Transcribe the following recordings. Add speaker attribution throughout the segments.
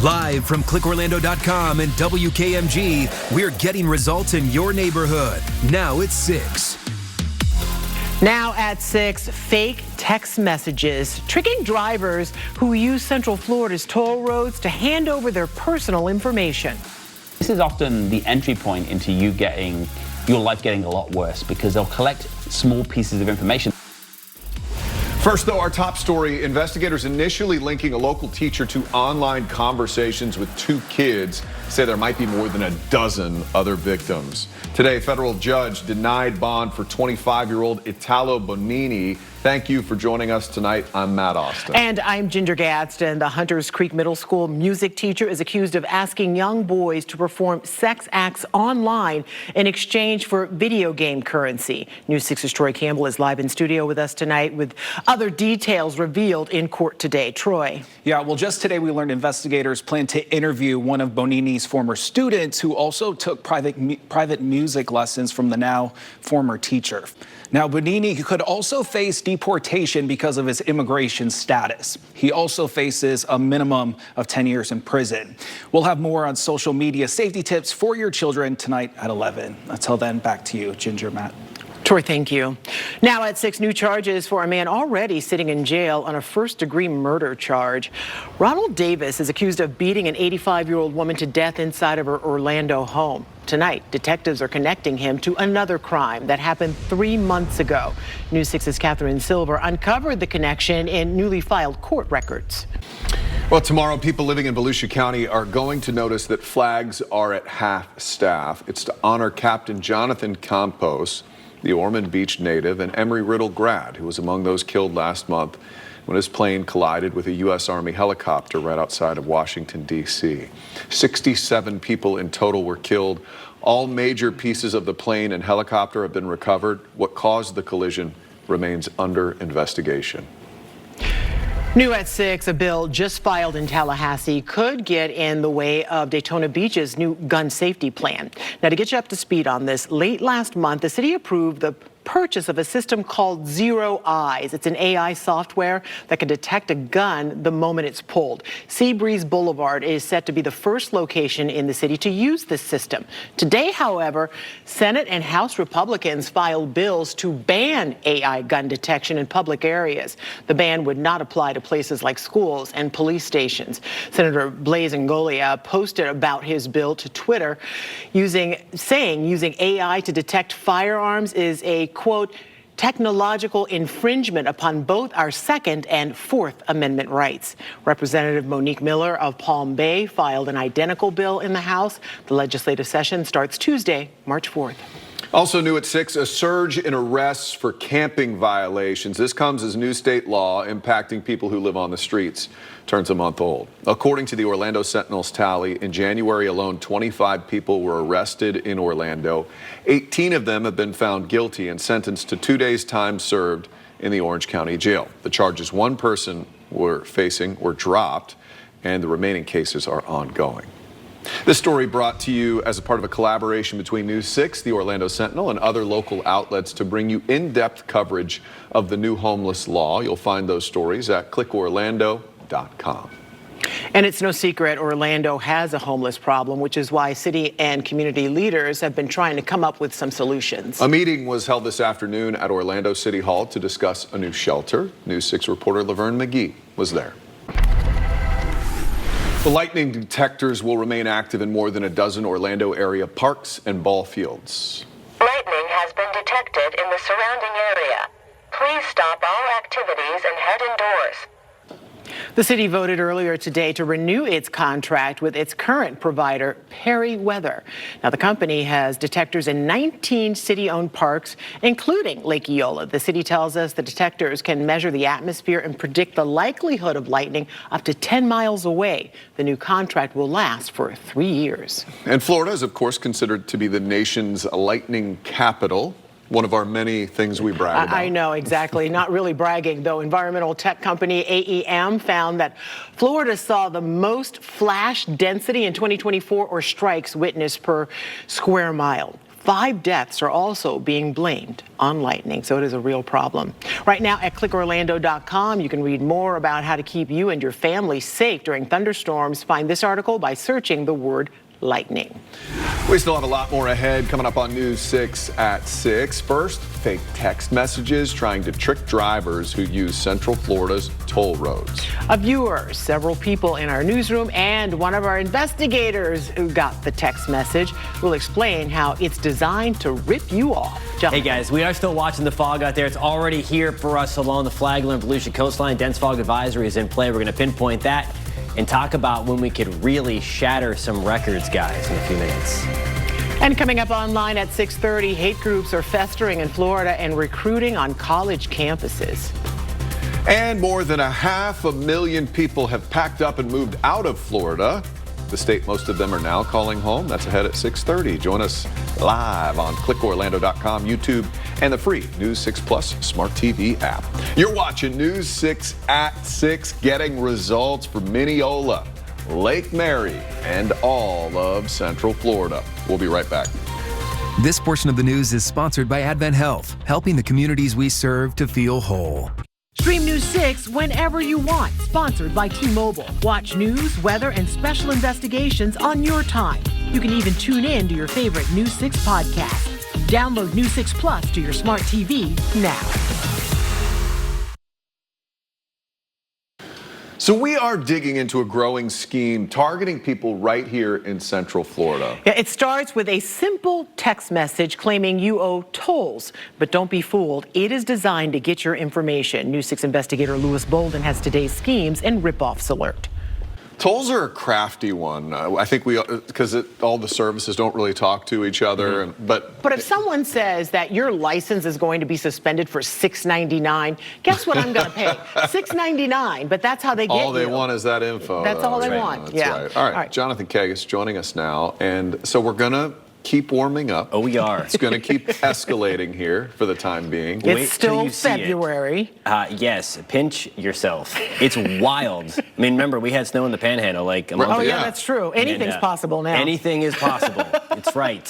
Speaker 1: Live from clickorlando.com and WKMG, we're getting results in your neighborhood. Now it's 6.
Speaker 2: Now at 6, fake text messages tricking drivers who use Central Florida's toll roads to hand over their personal information.
Speaker 3: This is often the entry point into your life getting a lot worse because they'll collect small pieces of information.
Speaker 4: First, though, our top story, investigators initially linking a local teacher to online conversations with 2 kids say there might be more than a dozen other victims. Today, a federal judge denied bond for 25-year-old Italo Bonini. Thank you for joining us tonight. I'm Matt Austin.
Speaker 2: And I'm Ginger Gadsden. The Hunters Creek Middle School music teacher is accused of asking young boys to perform sex acts online in exchange for video game currency. News 6's Troy Campbell is live in studio with us tonight with other details revealed in court today. Troy.
Speaker 5: Yeah, well, just today we learned investigators plan to interview one of Bonini's former students who also took private music lessons from the now former teacher. Now, Bonini could also face deportation because of his immigration status. He also faces a minimum of 10 years in prison. We'll have more on social media safety tips for your children tonight at 11. Until then, back to you, Ginger, Matt.
Speaker 2: Troy, thank you. Now at 6, new charges for a man already sitting in jail on a first-degree murder charge. Ronald Davis is accused of beating an 85-year-old woman to death inside of her Orlando home. Tonight, detectives are connecting him to another crime that happened 3 months ago. News 6's Catherine Silver uncovered the connection in newly filed court records.
Speaker 4: Well, tomorrow, people living in Volusia County are going to notice that flags are at half staff. It's to honor Captain Jonathan Campos, the Ormond Beach native, and Embry-Riddle grad, who was among those killed last month when his plane collided with a U.S. Army helicopter right outside of Washington, D.C. 67 people in total were killed. All major pieces of the plane and helicopter have been recovered. What caused the collision remains under investigation.
Speaker 2: New at 6, a bill just filed in Tallahassee could get in the way of Daytona Beach's new gun safety plan. Now, to get you up to speed on this, late last month, the city approved the purchase of a system called Zero Eyes. It's an AI software that can detect a gun the moment it's pulled. Seabreeze Boulevard is set to be the first location in the city to use this system. Today, however, Senate and House Republicans filed bills to ban AI gun detection in public areas. The ban would not apply to places like schools and police stations. Senator Blaise Ngolia posted about his bill to Twitter, saying using AI to detect firearms is a, quote, technological infringement upon both our Second and Fourth Amendment rights. Representative Monique Miller of Palm Bay filed an identical bill in the House. The legislative session starts Tuesday, March 4th.
Speaker 4: Also new at 6, a surge in arrests for camping violations. This comes as new state law impacting people who live on the streets turns a month old. According to the Orlando Sentinel's tally, in January alone, 25 people were arrested in Orlando. 18 of them have been found guilty and sentenced to 2 days' time served in the Orange County Jail. The charges one person were facing were dropped, and the remaining cases are ongoing. This story brought to you as a part of a collaboration between News 6, the Orlando Sentinel, and other local outlets to bring you in-depth coverage of the new homeless law. You'll find those stories at clickorlando.com.
Speaker 2: And it's no secret Orlando has a homeless problem, which is why city and community leaders have been trying to come up with some solutions. A
Speaker 4: meeting was held this afternoon at Orlando City Hall to discuss a new shelter. News 6 reporter Laverne McGee was there. The lightning detectors will remain active in more than a dozen Orlando area parks and ball fields.
Speaker 6: Lightning has been detected in the surrounding area. Please stop all activities and head indoors.
Speaker 2: The city voted earlier today to renew its contract with its current provider, Perry Weather. Now, the company has detectors in 19 city-owned parks, including Lake Eola. The city tells us the detectors can measure the atmosphere and predict the likelihood of lightning up to 10 miles away. The new contract will last for 3 years.
Speaker 4: And Florida is, of course, considered to be the nation's lightning capital. One of our many things we brag about.
Speaker 2: I know, exactly. Not really bragging, though. Environmental tech company AEM found that Florida saw the most flash density in 2024, or strikes witnessed per square mile. 5 deaths are also being blamed on lightning, so it is a real problem. Right now at clickorlando.com, you can read more about how to keep you and your family safe during thunderstorms. Find this article by searching the word lightning.
Speaker 4: We still have a lot more ahead coming up on News 6 at 6. First, fake text messages trying to trick drivers who use Central Florida's toll roads.
Speaker 2: A viewer, several people in our newsroom, and one of our investigators who got the text message will explain how it's designed to rip you off.
Speaker 7: Hey guys, we are still watching the fog out there. It's already here for us along the Flagler and Volusia coastline. Dense fog advisory is in play. We're going to pinpoint that and talk about when we could really shatter some records, guys, in a few minutes.
Speaker 2: And coming up online at 6:30, hate groups are festering in Florida and recruiting on college campuses.
Speaker 4: And more than 500,000 people have packed up and moved out of Florida. The state most of them are now calling home. That's ahead at 6:30. Join us live on clickorlando.com, YouTube, and the free News 6 Plus Smart TV app. You're watching News 6 at 6, getting results for Mineola, Lake Mary, and all of Central Florida. We'll be right back.
Speaker 1: This portion of the news is sponsored by Advent Health, helping the communities we serve to feel whole.
Speaker 2: Stream News 6 whenever you want. Sponsored by T-Mobile. Watch news, weather, and special investigations on your time. You can even tune in to your favorite News 6 podcast. Download News 6 Plus to your smart TV now.
Speaker 4: So we are digging into a growing scheme targeting people right here in Central Florida.
Speaker 2: Yeah, it starts with a simple text message claiming you owe tolls. But don't be fooled. It is designed to get your information. News 6 investigator Lewis Bolden has today's schemes and ripoffs alert.
Speaker 4: Tolls are a crafty one. I think because all the services don't really talk to each other. But
Speaker 2: if someone says that your license is going to be suspended for $6.99, guess what I'm going to pay? $6.99. But that's how they get you.
Speaker 4: All they want is that info.
Speaker 2: That's all they want.
Speaker 4: That's
Speaker 2: Yeah.
Speaker 4: right. All right. Jonathan Kagas joining us now, and so we're gonna keep warming up.
Speaker 7: Oh, we are.
Speaker 4: It's going to keep escalating here for the time being.
Speaker 2: It's still February.
Speaker 7: Yes, pinch yourself. It's wild. I mean, remember, we had snow in the Panhandle like a month ago.
Speaker 2: Oh, yeah, that's true. Anything's possible now.
Speaker 7: Anything is possible. It's right.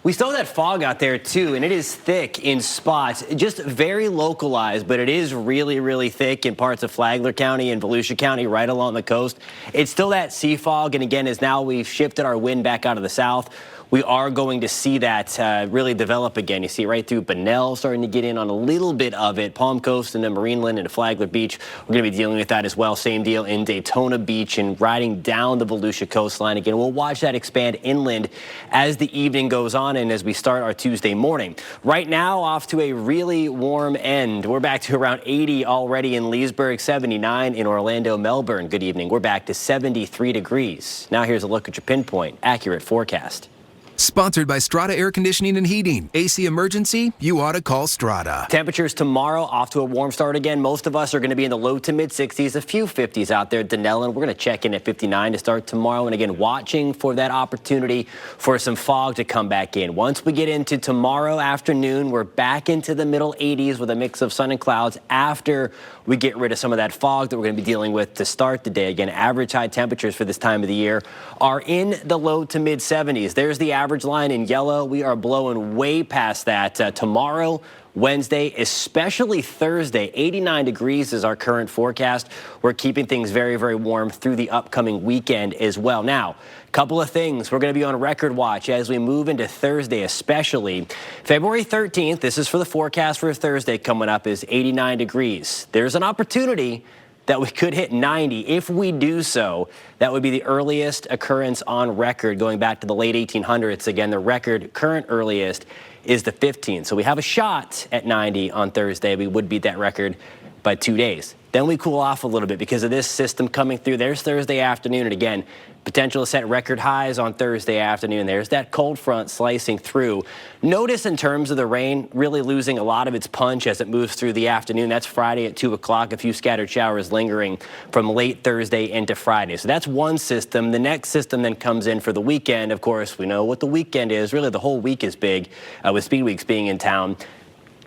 Speaker 7: We still have that fog out there, too, and it is thick in spots, just very localized, but it is really, really thick in parts of Flagler County and Volusia County right along the coast. It's still that sea fog, and again, as now we've shifted our wind back out of the south, we are going to see that really develop again. You see right through Bunnell starting to get in on a little bit of it. Palm Coast and then Marineland and Flagler Beach, we're going to be dealing with that as well. Same deal in Daytona Beach and riding down the Volusia coastline. Again, we'll watch that expand inland as the evening goes on and as we start our Tuesday morning. Right now, off to a really warm end. We're back to around 80 already in Leesburg, 79 in Orlando, Melbourne. Good evening. We're back to 73 degrees. Now here's a look at your pinpoint accurate forecast.
Speaker 1: Sponsored by Strata Air Conditioning and Heating. AC emergency? You ought to call Strata.
Speaker 7: Temperatures tomorrow off to a warm start again. Most of us are going to be in the low to mid 60s, a few 50s out there. Denellen, we're going to check in at 59 to start tomorrow. And again, watching for that opportunity for some fog to come back in. Once we get into tomorrow afternoon, we're back into the middle 80s with a mix of sun and clouds after we get rid of some of that fog that we're going to be dealing with to start the day. Again, average high temperatures for this time of the year are in the low to mid 70s. There's the average line in yellow. We are blowing way past that. Tomorrow, Wednesday, especially Thursday, 89 degrees is our current forecast. We're keeping things very, very warm through the upcoming weekend as well. Now, a couple of things. We're going to be on record watch as we move into Thursday, especially. February 13th, this is for the forecast for Thursday coming up, is 89 degrees. There's an opportunity that we could hit 90. If we do so, that would be the earliest occurrence on record going back to the late 1800s. Again, the record current earliest is the 15th. So we have a shot at 90 on Thursday. We would beat that record by 2 days. Then we cool off a little bit because of this system coming through. There's Thursday afternoon, and again, potential to set record highs on Thursday afternoon. There's that cold front slicing through. Notice in terms of the rain, really losing a lot of its punch as it moves through the afternoon. That's Friday at 2 o'clock. A few scattered showers lingering from late Thursday into Friday. So that's one system. The next system then comes in for the weekend. Of course, we know what the weekend is. Really, the whole week is big with Speed Weeks being in town.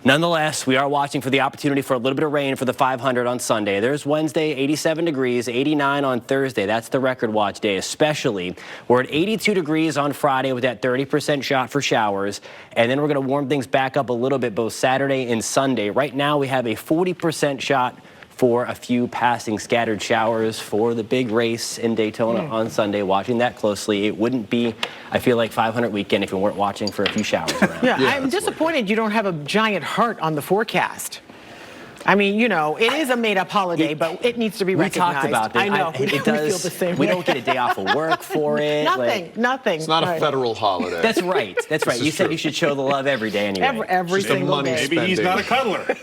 Speaker 7: Nonetheless, we are watching for the opportunity for a little bit of rain for the 500 on Sunday. There's Wednesday, 87 degrees, 89 on Thursday. That's the record watch day, especially. We're at 82 degrees on Friday with that 30% shot for showers. And then we're going to warm things back up a little bit both Saturday and Sunday. Right now, we have a 40% shot for a few passing scattered showers for the big race in Daytona on Sunday. Watching that closely. It wouldn't be, I feel like, 500 weekend if we weren't watching for a few showers around.
Speaker 2: Yeah, I'm disappointed you don't have a giant heart on the forecast. I mean, you know, it is a made-up holiday, but it needs to be recognized.
Speaker 7: We talked about that.
Speaker 2: I know.
Speaker 7: It
Speaker 2: we
Speaker 7: does.
Speaker 2: feel the same
Speaker 7: We
Speaker 2: way.
Speaker 7: don't get a day off of work for it.
Speaker 2: Nothing.
Speaker 4: It's not a federal holiday.
Speaker 7: That's right. That's right.
Speaker 4: This
Speaker 7: You
Speaker 4: is
Speaker 7: said
Speaker 4: true.
Speaker 7: you should show the love every day anyway.
Speaker 2: Every
Speaker 4: Just a
Speaker 2: single
Speaker 4: money
Speaker 2: day.
Speaker 8: Maybe he's not a cuddler.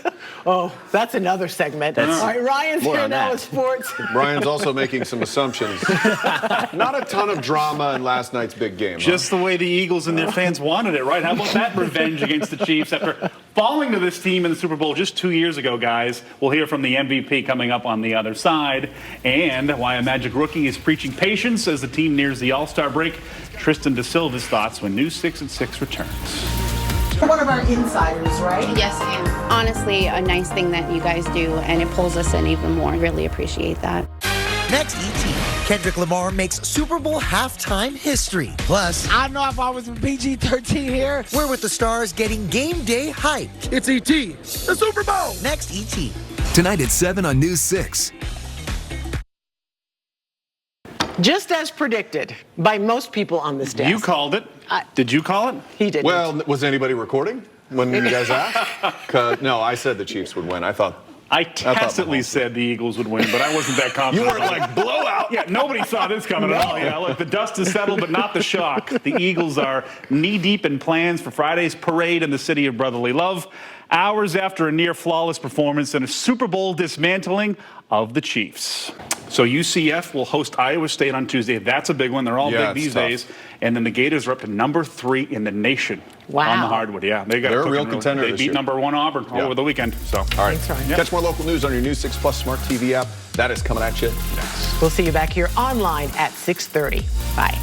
Speaker 2: Oh, that's another segment. All right, Ryan's
Speaker 7: More
Speaker 2: here
Speaker 7: on
Speaker 2: now
Speaker 7: that.
Speaker 2: with sports.
Speaker 4: Brian's also making some assumptions. Not a ton of drama in last night's big game.
Speaker 8: Just the way the Eagles and their fans wanted it, right? How about that revenge against the Chiefs after falling to this team in the Super Bowl just 2 years ago, guys? We'll hear from the MVP coming up on the other side, and why a Magic rookie is preaching patience as the team nears the All-Star break. Tristan De Silva's thoughts when News 6 at 6 returns.
Speaker 2: One of our insiders, right?
Speaker 9: Yes, and honestly, a nice thing that you guys do, and it pulls us in even more. Really appreciate that.
Speaker 10: Next, ET. Kendrick Lamar makes Super Bowl halftime history. Plus,
Speaker 11: I don't know if I was PG-13 here.
Speaker 10: we're with the stars getting game day hype.
Speaker 11: It's ET, the Super Bowl.
Speaker 10: Next, ET.
Speaker 1: Tonight at 7 on News 6.
Speaker 2: Just as predicted by most people on this desk.
Speaker 8: You called it. Did you call it?
Speaker 2: He did.
Speaker 4: Well, was anybody recording when you guys asked? 'Cause, no, I said the Chiefs would win.
Speaker 8: I tacitly said the Eagles would win, but I wasn't that confident.
Speaker 4: You weren't like, blowout.
Speaker 8: Yeah, nobody saw this coming at all. Yeah, look, the dust is settled, but not the shock. The Eagles are knee-deep in plans for Friday's parade in the city of brotherly love, hours after a near-flawless performance in a Super Bowl dismantling of the Chiefs. So UCF will host Iowa State on Tuesday. That's a big one. They're all big these days. And then the Gators are up to number 3 in the nation on the hardwood. Yeah,
Speaker 4: They're a real contender
Speaker 8: They
Speaker 4: this
Speaker 8: beat
Speaker 4: year.
Speaker 8: number 1 Auburn over the weekend. So,
Speaker 4: All right.
Speaker 2: Thanks, Ryan.
Speaker 4: Catch more local news on your News 6 Plus Smart TV app. That is coming at you next.
Speaker 2: We'll see you back here online at 6:30. Bye.